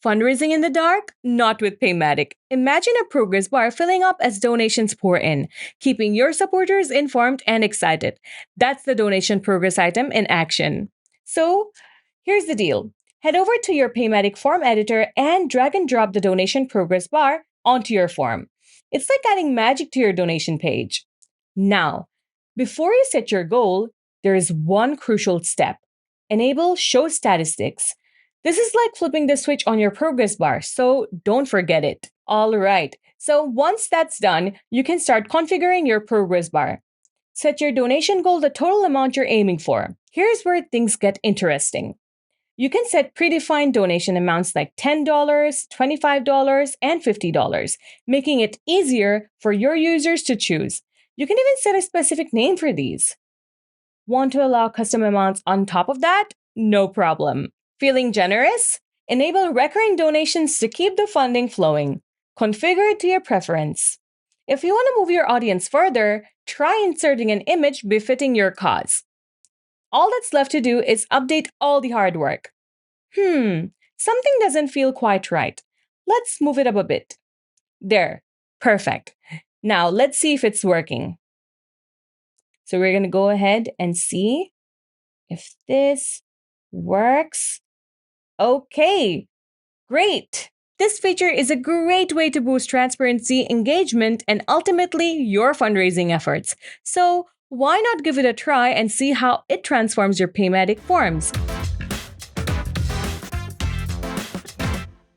Fundraising in the dark? Not with Paymattic. Imagine a progress bar filling up as donations pour in, keeping your supporters informed and excited. That's the donation progress item in action. So, here's the deal. Head over to your Paymattic form editor and drag and drop the donation progress bar onto your form. It's like adding magic to your donation page. Now, before you set your goal, there is one crucial step. Enable Show Statistics. This is like flipping the switch on your progress bar, so don't forget it. All right, so once that's done, you can start configuring your progress bar. Set your donation goal the total amount you're aiming for. Here's where things get interesting. You can set predefined donation amounts like $10, $25, and $50, making it easier for your users to choose. You can even set a specific name for these. Want to allow custom amounts on top of that? No problem. Feeling generous? Enable recurring donations to keep the funding flowing. Configure it to your preference. If you want to move your audience further, try inserting an image befitting your cause. All that's left to do is update all the hard work. Something doesn't feel quite right. Let's move it up a bit. There, perfect. Now let's see if it's working. So we're going to go ahead and see if this works. Okay, great. This feature is a great way to boost transparency, engagement, and ultimately your fundraising efforts. So why not give it a try and see how it transforms your Paymattic forms?